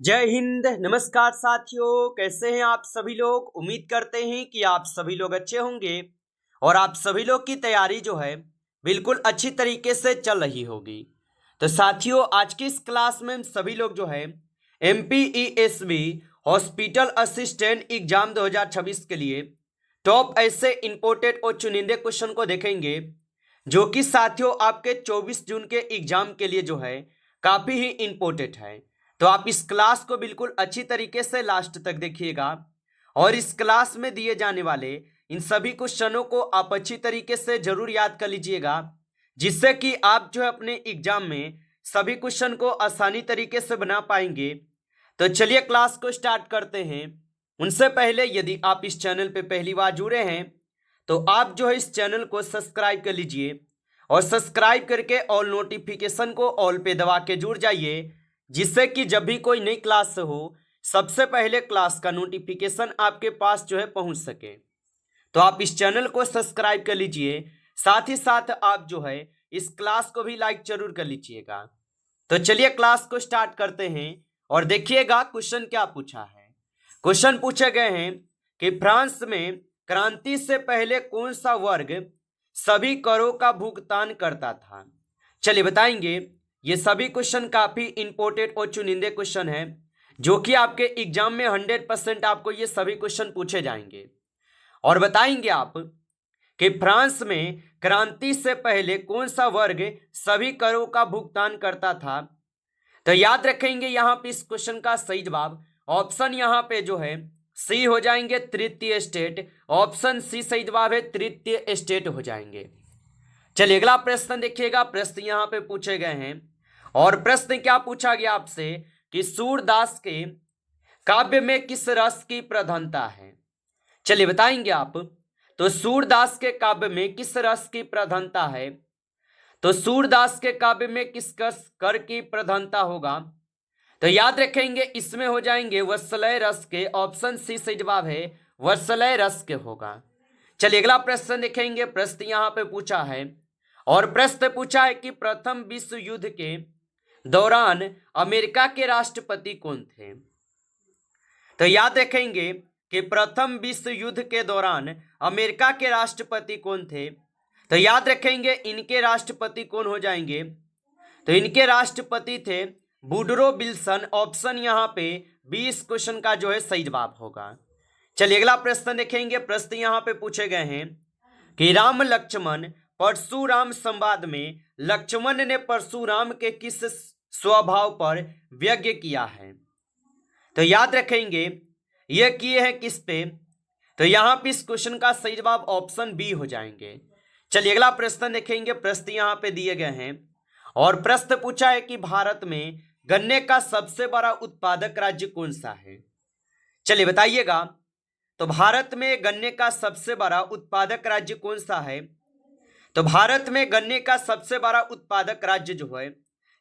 जय हिंद। नमस्कार साथियों, कैसे हैं आप सभी लोग। उम्मीद करते हैं कि आप सभी लोग अच्छे होंगे और आप सभी लोग की तैयारी जो है बिल्कुल अच्छी तरीके से चल रही होगी। तो साथियों, आज की इस क्लास में हम सभी लोग जो है MPESB हॉस्पिटल असिस्टेंट एग्जाम 2026 के लिए टॉप ऐसे इंपोर्टेड और चुनिंदे क्वेश्चन को देखेंगे जो कि साथियों आपके 24 जून के एग्जाम के लिए जो है काफी ही इंपोर्टेंट है। तो आप इस क्लास को बिल्कुल अच्छी तरीके से लास्ट तक देखिएगा और इस क्लास में दिए जाने वाले इन सभी क्वेश्चनों को आप अच्छी तरीके से जरूर याद कर लीजिएगा, जिससे कि आप जो है अपने एग्जाम में सभी क्वेश्चन को आसानी तरीके से बना पाएंगे। तो चलिए क्लास को स्टार्ट करते हैं। उनसे पहले यदि आप इस चैनल पे पहली बार जुड़े हैं तो आप जो है इस चैनल को सब्सक्राइब कर लीजिए और सब्सक्राइब करके ऑल नोटिफिकेशन को ऑल पे दबा के जुड़ जाइए, जिससे कि जब भी कोई नई क्लास हो सबसे पहले क्लास का नोटिफिकेशन आपके पास जो है पहुंच सके। तो आप इस चैनल को सब्सक्राइब कर लीजिए, साथ ही साथ आप जो है इस क्लास को भी लाइक जरूर कर लीजिएगा। तो चलिए क्लास को स्टार्ट करते हैं और देखिएगा क्वेश्चन क्या पूछा है। क्वेश्चन पूछे गए हैं कि फ्रांस में क्रांति से पहले कौन सा वर्ग सभी करों का भुगतान करता था। चलिए बताएंगे। ये सभी क्वेश्चन काफी इंपोर्टेंट और चुनिंदे क्वेश्चन है जो कि आपके एग्जाम में 100% आपको ये सभी क्वेश्चन पूछे जाएंगे और बताएंगे आप कि फ्रांस में क्रांति से पहले कौन सा वर्ग सभी करों का भुगतान करता था। तो याद रखेंगे यहाँ पे इस क्वेश्चन का सही जवाब ऑप्शन यहाँ पे जो है सी हो जाएंगे, तृतीय स्टेट। ऑप्शन सी सही जवाब है, तृतीय स्टेट हो जाएंगे। चलिए अगला प्रश्न देखिएगा। प्रश्न यहाँ पे पूछे गए हैं और प्रश्न क्या पूछा गया आपसे कि सूरदास के काव्य में किस रस की प्रधानता है। चलिए बताएंगे आप। तो सूरदास के काव्य में किस रस की प्रधानता है। तो सूरदास के काव्य में किस कर की प्रधानता होगा। तो याद रखेंगे इसमें हो जाएंगे वत्सलय रस के। ऑप्शन सी सही जवाब है, वत्सलय रस के होगा। चलिए अगला प्रश्न देखेंगे। प्रश्न यहाँ पे पूछा है और प्रश्न पूछा है कि प्रथम विश्व युद्ध के दौरान अमेरिका के राष्ट्रपति कौन थे। तो याद रखेंगे कि प्रथम विश्व युद्ध के दौरान अमेरिका के राष्ट्रपति कौन थे। तो याद रखेंगे इनके राष्ट्रपति कौन हो जाएंगे। तो इनके राष्ट्रपति थे वुडरो विल्सन। ऑप्शन यहाँ पे 20 क्वेश्चन का जो है सही जवाब होगा। चलिए अगला प्रश्न देखेंगे। प्रश्न यहाँ पे पूछे गए हैं कि राम लक्ष्मण परशुराम संवाद में लक्ष्मण ने परशुराम के किस स्वभाव पर व्यंग्य किया है। तो याद रखेंगे यह किए हैं किस पे। तो यहाँ पे इस क्वेश्चन का सही जवाब ऑप्शन बी हो जाएंगे। चलिए अगला प्रश्न देखेंगे। प्रश्न यहाँ पे दिए गए हैं और प्रश्न पूछा है कि भारत में गन्ने का सबसे बड़ा उत्पादक राज्य कौन सा है। चलिए बताइएगा। तो भारत में गन्ने का सबसे बड़ा उत्पादक राज्य कौन सा है। तो भारत में गन्ने का सबसे बड़ा उत्पादक राज्य जो है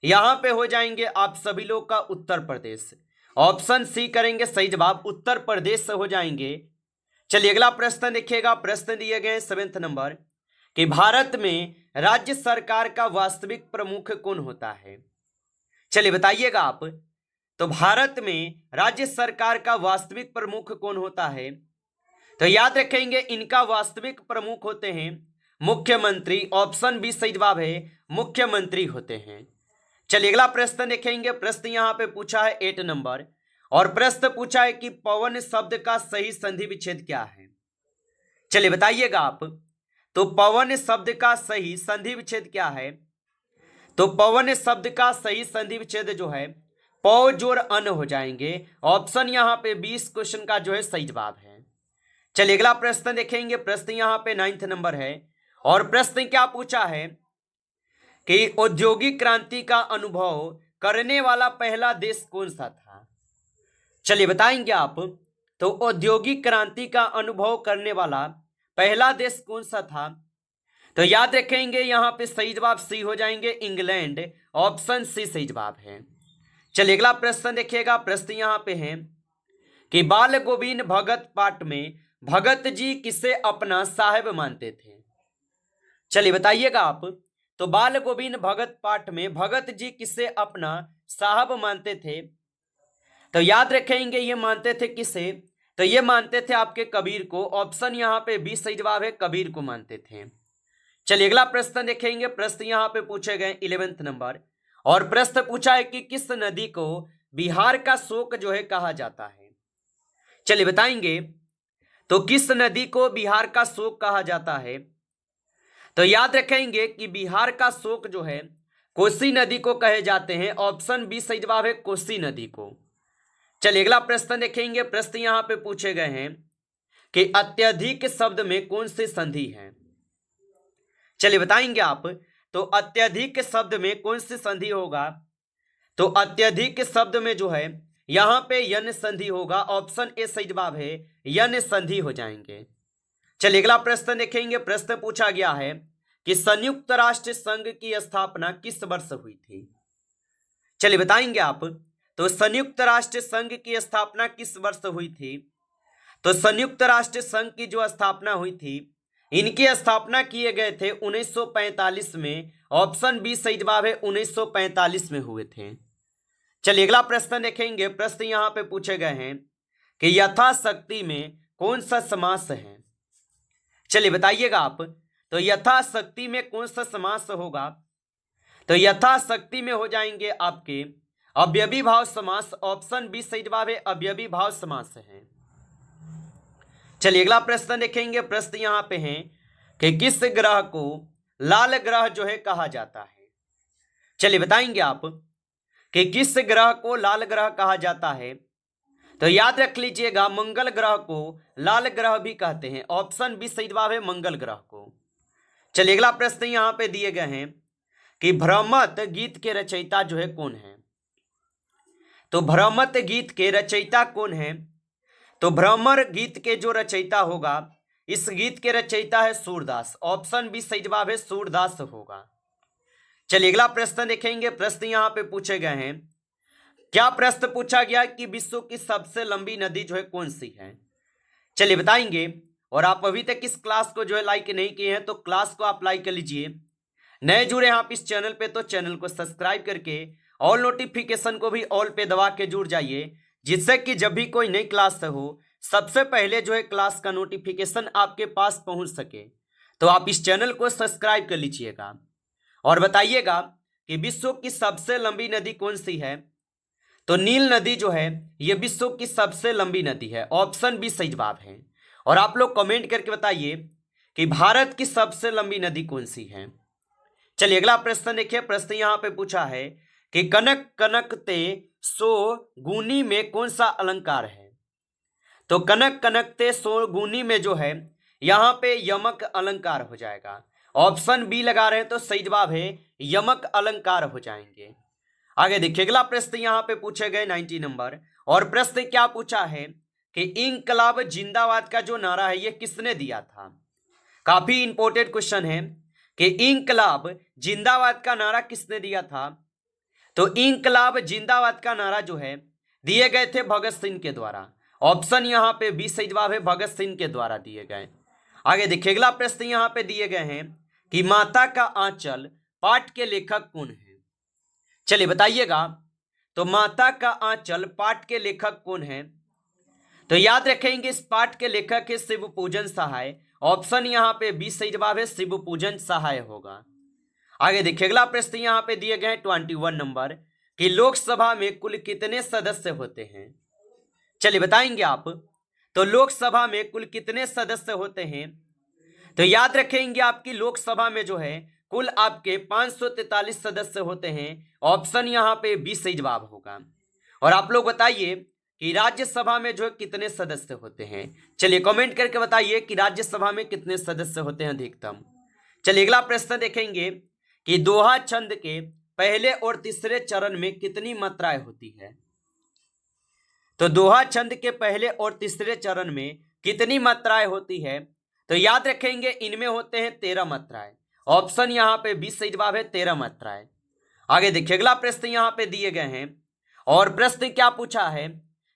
यहाँ पे हो जाएंगे आप सभी लोग का उत्तर प्रदेश। ऑप्शन सी करेंगे सही जवाब, उत्तर प्रदेश से हो जाएंगे। चलिए अगला प्रश्न देखिएगा। प्रश्न दिए गए 7वें नंबर कि भारत में राज्य सरकार का वास्तविक प्रमुख कौन होता है। चलिए बताइएगा आप। तो भारत में राज्य सरकार का वास्तविक प्रमुख कौन होता है। तो याद रखेंगे इनका वास्तविक प्रमुख होते हैं मुख्यमंत्री। ऑप्शन बी सही जवाब है, मुख्यमंत्री होते हैं। चलिए अगला प्रश्न देखेंगे। प्रश्न यहाँ पे पूछा है 8 नंबर और प्रश्न पूछा है कि पवन शब्द का सही संधि विच्छेद क्या है। चलिए बताइएगा आप। तो पवन शब्द का सही संधि विच्छेद क्या है। तो पवन शब्द का सही संधि विच्छेद जो है पौ जोड़ अन हो जाएंगे। ऑप्शन यहाँ पे 20 क्वेश्चन का जो है सही जवाब है। चलिए अगला प्रश्न देखेंगे। प्रश्न यहाँ पे 9 नंबर है और प्रश्न क्या पूछा है कि औद्योगिक क्रांति का अनुभव करने वाला पहला देश कौन सा था। चलिए बताएंगे आप। तो औद्योगिक क्रांति का अनुभव करने वाला पहला देश कौन सा था। तो याद रखेंगे यहाँ पे सही जवाब सी हो जाएंगे, इंग्लैंड। ऑप्शन सी सही जवाब है। चलिए अगला प्रश्न देखिएगा। प्रश्न यहाँ पे है कि बाल गोविंद भगत पाठ में भगत जी किसे अपना साहेब मानते थे। चलिए बताइएगा आप। तो बाल गोविंद भगत पाठ में भगत जी किसे अपना साहब मानते थे। तो याद रखेंगे ये मानते थे किसे, तो ये मानते थे आपके कबीर को। ऑप्शन यहाँ पे बी सही जवाब है, कबीर को मानते थे। चलिए अगला प्रश्न देखेंगे। प्रश्न यहाँ पे पूछे गए 11वें नंबर, और प्रश्न पूछा है कि किस नदी को बिहार का शोक जो है कहा जाता है। चलिए बताएंगे, तो किस नदी को बिहार का शोक कहा जाता है। तो याद रखेंगे कि बिहार का शोक जो है कोसी नदी को कहे जाते हैं। ऑप्शन बी सही जवाब है, कोसी नदी को। चलिए अगला प्रश्न देखेंगे। प्रश्न यहाँ पे पूछे गए हैं कि अत्यधिक शब्द में कौन सी संधि है। चलिए बताएंगे आप, तो अत्यधिक शब्द में कौन सी संधि होगा। तो अत्यधिक शब्द में जो है यहाँ पे यन संधि होगा। ऑप्शन ए सही जवाब है, यन संधि हो जाएंगे। चलिए अगला प्रश्न देखेंगे। प्रश्न पूछा गया है कि संयुक्त राष्ट्र संघ की स्थापना किस वर्ष हुई थी। चलिए बताएंगे आप, तो संयुक्त राष्ट्र संघ की स्थापना किस वर्ष हुई थी। तो संयुक्त राष्ट्र संघ की जो स्थापना हुई थी, इनकी स्थापना किए गए थे 1945 में। ऑप्शन बी सही जवाब है, 1945 में हुए थे। चलिए अगला प्रश्न देखेंगे। प्रश्न यहाँ पे पूछे गए हैं कि यथाशक्ति में कौन सा समास है। चलिए बताइएगा आप, तो यथाशक्ति में कौन सा समास होगा। तो यथाशक्ति में हो जाएंगे आपके अवयवी भाव समास। ऑप्शन बी सही जवाब है, अवयवी भाव समास है। चलिए अगला प्रश्न देखेंगे। प्रश्न यहाँ पे है कि किस ग्रह को लाल ग्रह जो है कहा जाता है। चलिए बताएंगे आप कि किस ग्रह को लाल ग्रह कहा जाता है। तो याद रख लीजिएगा, मंगल ग्रह को लाल ग्रह भी कहते हैं। ऑप्शन बी सही जवाब है, मंगल ग्रह को। चलिए अगला प्रश्न यहाँ पे दिए गए हैं कि भ्रमत गीत के रचयिता जो है कौन है। तो भ्रमत गीत के रचयिता कौन है। तो भ्रमर गीत के जो रचयिता होगा, इस गीत के रचयिता है सूरदास। ऑप्शन बी सही जवाब है, सूरदास होगा। चलिए अगला प्रश्न देखेंगे। प्रश्न यहाँ पे पूछे गए हैं, क्या प्रश्न पूछा गया कि विश्व की सबसे लंबी नदी जो है कौन सी है। चलिए बताएंगे। और आप अभी तक इस क्लास को जो है लाइक नहीं किए हैं, तो क्लास को आप लाइक कर लीजिए। नए जुड़े हैं आप इस चैनल पे, तो चैनल को सब्सक्राइब करके ऑल नोटिफिकेशन को भी ऑल पे दबा के जुड़ जाइए, जिससे कि जब भी कोई नई क्लास हो, सबसे पहले जो है क्लास का नोटिफिकेशन आपके पास पहुंच सके। तो आप इस चैनल को सब्सक्राइब कर लीजिएगा और बताइएगा कि विश्व की सबसे लंबी नदी कौन सी है। तो नील नदी जो है ये विश्व की सबसे लंबी नदी है। ऑप्शन बी सही जवाब है। और आप लोग कमेंट करके बताइए कि भारत की सबसे लंबी नदी कौन सी है। चलिए अगला प्रश्न देखिए। प्रश्न यहाँ पे पूछा है कि कनक कनकते सो गुनी में कौन सा अलंकार है। तो कनक कनकते सो गुनी में जो है यहाँ पे यमक अलंकार हो जाएगा। ऑप्शन बी लगा रहे हैं, तो सही जवाब है यमक अलंकार हो जाएंगे। आगे देखिए अगला प्रश्न यहाँ पे पूछे गए 90 नंबर, और प्रश्न क्या पूछा है कि इंकलाब जिंदाबाद का जो नारा है ये किसने दिया था। काफी इंपॉर्टेंट क्वेश्चन है कि इंकलाब जिंदाबाद का नारा किसने दिया था। तो इंकलाब जिंदाबाद का नारा जो है दिए गए थे भगत सिंह के द्वारा। ऑप्शन यहाँ पे बी सही जवाब है, भगत सिंह के द्वारा दिए गए। आगे देखिए अगला प्रश्न यहाँ पे दिए गए हैं कि माता का आंचल पाठ के लेखक कौन है। चलिए बताइएगा, तो माता का आंचल पाठ के लेखक कौन है। तो याद रखेंगे इस पाठ के लेखक है शिव पूजन सहाय। ऑप्शन यहाँ पे बी सही जवाब है, शिव पूजन सहाय होगा। आगे देखिए अगला प्रश्न यहाँ पे दिए गए 21 नंबर कि लोकसभा में कुल कितने सदस्य होते हैं। चलिए बताएंगे आप, तो लोकसभा में कुल कितने सदस्य होते हैं। तो याद रखेंगे आपकी लोकसभा में जो है कुल आपके 543 सदस्य होते हैं। ऑप्शन यहाँ पे बी सही जवाब होगा। और आप लोग बताइए कि राज्यसभा में जो है कितने सदस्य होते हैं। चलिए कमेंट करके बताइए कि राज्यसभा में कितने सदस्य होते हैं अधिकतम। चलिए अगला प्रश्न देखेंगे कि दोहा छंद के पहले और तीसरे चरण में कितनी मात्राएं होती है। तो दोहा छंद के पहले और तीसरे चरण में कितनी मात्राएं होती है। तो याद रखेंगे इनमें होते हैं 13 मात्राएं। ऑप्शन यहाँ पे बी सही जवाब है, 13 मात्राएं। आगे देखिए अगला प्रश्न यहाँ पे दिए गए हैं, और प्रश्न क्या पूछा है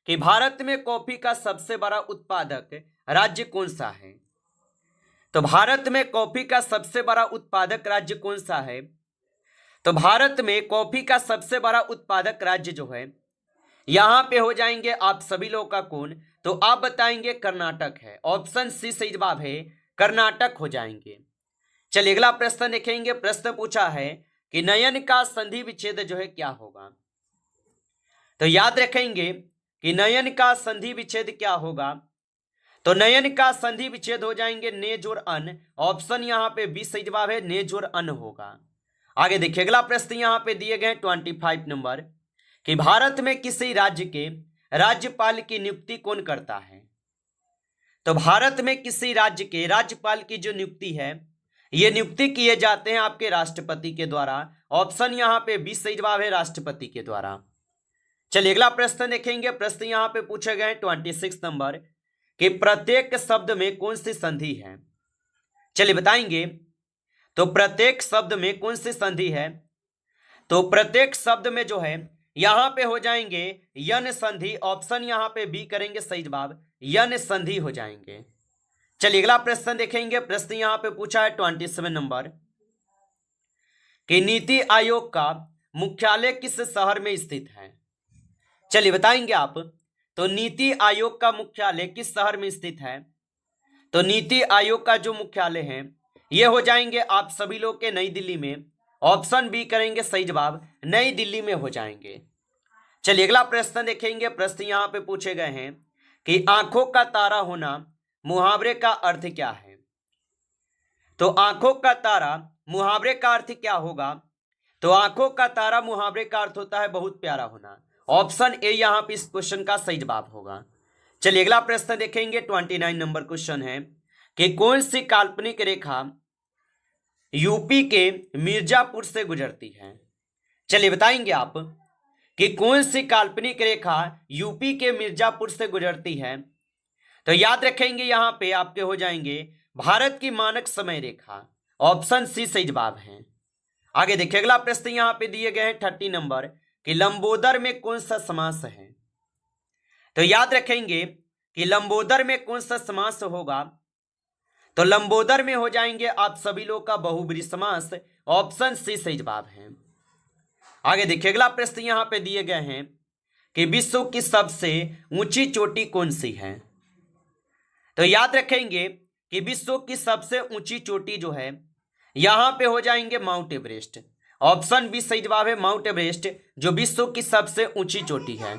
कि भारत में कॉफी का सबसे बड़ा उत्पादक राज्य कौन सा है। तो भारत में कॉफी का सबसे बड़ा उत्पादक राज्य कौन सा है। तो भारत में कॉफी का सबसे बड़ा उत्पादक राज्य जो है यहां पे हो जाएंगे आप सभी लोग का कौन, तो आप बताएंगे कर्नाटक है। ऑप्शन सी सही जवाब है, कर्नाटक हो जाएंगे। चलिए अगला प्रश्न देखेंगे। प्रश्न पूछा है कि नयन का संधि विच्छेद जो है क्या होगा। तो याद रखेंगे कि नयन का संधि विच्छेद क्या होगा। तो नयन का संधि विच्छेद हो जाएंगे नेज और अन। ऑप्शन यहां पे बी सही जवाब है, नेज और अन होगा। आगे देखिए अगला प्रश्न यहां पे दिए गए 25 नंबर कि भारत में किसी राज्य के राज्यपाल की नियुक्ति कौन करता है। तो भारत में किसी राज्य के राज्यपाल की जो नियुक्ति है, ये नियुक्ति किए जाते हैं आपके राष्ट्रपति के द्वारा। ऑप्शन यहां पे बी सही जवाब है, राष्ट्रपति के द्वारा। चलिए अगला प्रश्न देखेंगे। प्रश्न यहां पे पूछे गए 26 नंबर कि प्रत्येक शब्द में कौन सी संधि है। चलिए बताएंगे। तो प्रत्येक शब्द में कौन सी संधि है। तो प्रत्येक शब्द में जो है यहां पे हो जाएंगे यन संधि। ऑप्शन यहां पे बी करेंगे सही जवाब, यन संधि हो जाएंगे। चलिए अगला प्रश्न देखेंगे। प्रश्न यहां पे पूछा है 27 नंबर कि नीति आयोग का मुख्यालय किस शहर में स्थित है। चलिए बताएंगे आप। तो नीति आयोग का मुख्यालय किस शहर में स्थित है। तो नीति आयोग का जो मुख्यालय है ये हो जाएंगे आप सभी लोग के नई दिल्ली में। ऑप्शन बी करेंगे सही जवाब, नई दिल्ली में हो जाएंगे। चलिए अगला प्रश्न देखेंगे। प्रश्न यहां पे पूछे गए हैं कि आंखों का तारा होना मुहावरे का अर्थ क्या है। तो आंखों का तारा मुहावरे का अर्थ क्या होगा। तो आंखों का तारा मुहावरे का अर्थ होता है बहुत प्यारा होना। ऑप्शन ए यहां पे इस क्वेश्चन का सही जवाब होगा। चलिए अगला प्रश्न देखेंगे। 29 नंबर क्वेश्चन है कि कौन सी काल्पनिक रेखा यूपी के मिर्जापुर से गुजरती है। चलिए बताएंगे आप कि कौन सी काल्पनिक रेखा यूपी के मिर्जापुर से गुजरती है। तो याद रखेंगे यहां पे आपके हो जाएंगे भारत की मानक समय रेखा। ऑप्शन सी सही जवाब है। आगे देखिए अगला प्रश्न यहां पे दिए गए हैं 30 नंबर कि लंबोदर में कौन सा समास है। तो याद रखेंगे कि लंबोदर में कौन सा समास होगा। तो लंबोदर में हो जाएंगे आप सभी लोग का बहुब्रीहि समास। ऑप्शन सी सही जवाब है। आगे देखिए अगला प्रश्न यहां पे दिए गए हैं कि विश्व की सबसे ऊंची चोटी कौन सी है। तो याद रखेंगे कि विश्व की सबसे ऊंची चोटी जो है यहां पे हो जाएंगे माउंट एवरेस्ट। ऑप्शन बी सही जवाब है, माउंट एवरेस्ट जो विश्व की सबसे ऊंची चोटी है।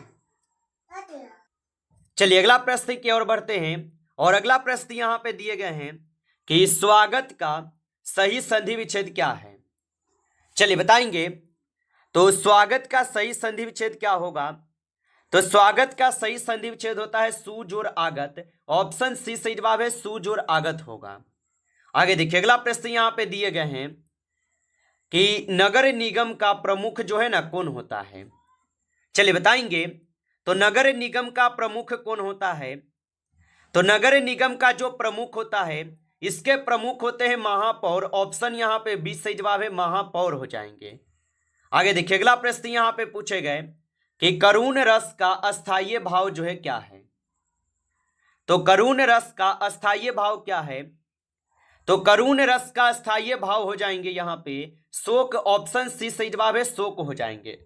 चलिए अगला प्रश्न की ओर बढ़ते हैं और अगला प्रश्न यहां पे दिए गए हैं कि स्वागत का सही संधि विच्छेद क्या है। चलिए बताएंगे। तो स्वागत का सही संधि विच्छेद क्या होगा। तो स्वागत का सही संधि विच्छेद होता है सूज और आगत। ऑप्शन सी सही जवाब है, सूज और आगत होगा। आगे देखिए अगला प्रश्न यहां पे दिए गए हैं कि नगर निगम का प्रमुख जो है ना कौन होता है। चलिए बताएंगे। तो नगर निगम का प्रमुख कौन होता है। तो नगर निगम का जो प्रमुख होता है इसके प्रमुख होते हैं महापौर। ऑप्शन यहां पे बी सही जवाब है, महापौर हो जाएंगे। आगे देखिए अगला प्रश्न यहां पे पूछे गए कि करुण रस का अस्थायी भाव जो है क्या है। तो करुण रस का अस्थायी भाव क्या है। तो करुण रस का अस्थायी भाव हो जाएंगे यहां पे शोक। ऑप्शन सी सही जवाब है, शोक हो जाएंगे।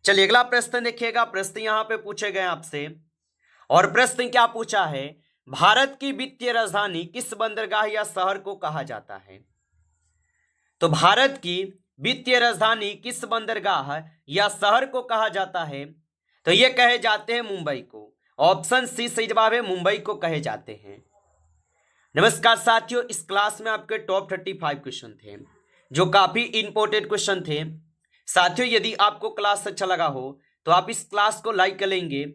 चलिए अगला प्रश्न देखिएगा। प्रश्न यहां पे पूछे गए आपसे और प्रश्न क्या पूछा है, भारत की वित्तीय राजधानी किस बंदरगाह या शहर को कहा जाता है। तो भारत की वित्तीय राजधानी किस बंदरगाह या शहर को कहा जाता है। तो ये कहे जाते हैं मुंबई को। ऑप्शन सी सही जवाब है, मुंबई को कहे जाते हैं। नमस्कार साथियों, इस क्लास में आपके टॉप 35 क्वेश्चन थे जो काफी इंपॉर्टेंट क्वेश्चन थे। साथियों यदि आपको क्लास अच्छा लगा हो तो आप इस क्लास को लाइक कर लेंगे।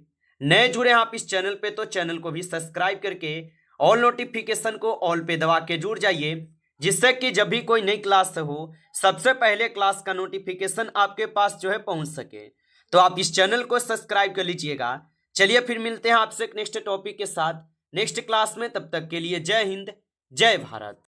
नए जुड़े हैं आप इस चैनल पे तो चैनल को भी सब्सक्राइब करके ऑल नोटिफिकेशन को ऑल पे दबा के जुड़ जाइए, जिससे कि जब भी कोई नई क्लास हो सबसे पहले क्लास का नोटिफिकेशन आपके पास जो है पहुंच सके। तो आप इस चैनल को सब्सक्राइब कर लीजिएगा। चलिए फिर मिलते हैं आपसे एक नेक्स्ट टॉपिक के साथ नेक्स्ट क्लास में। तब तक के लिए जय हिंद, जय भारत।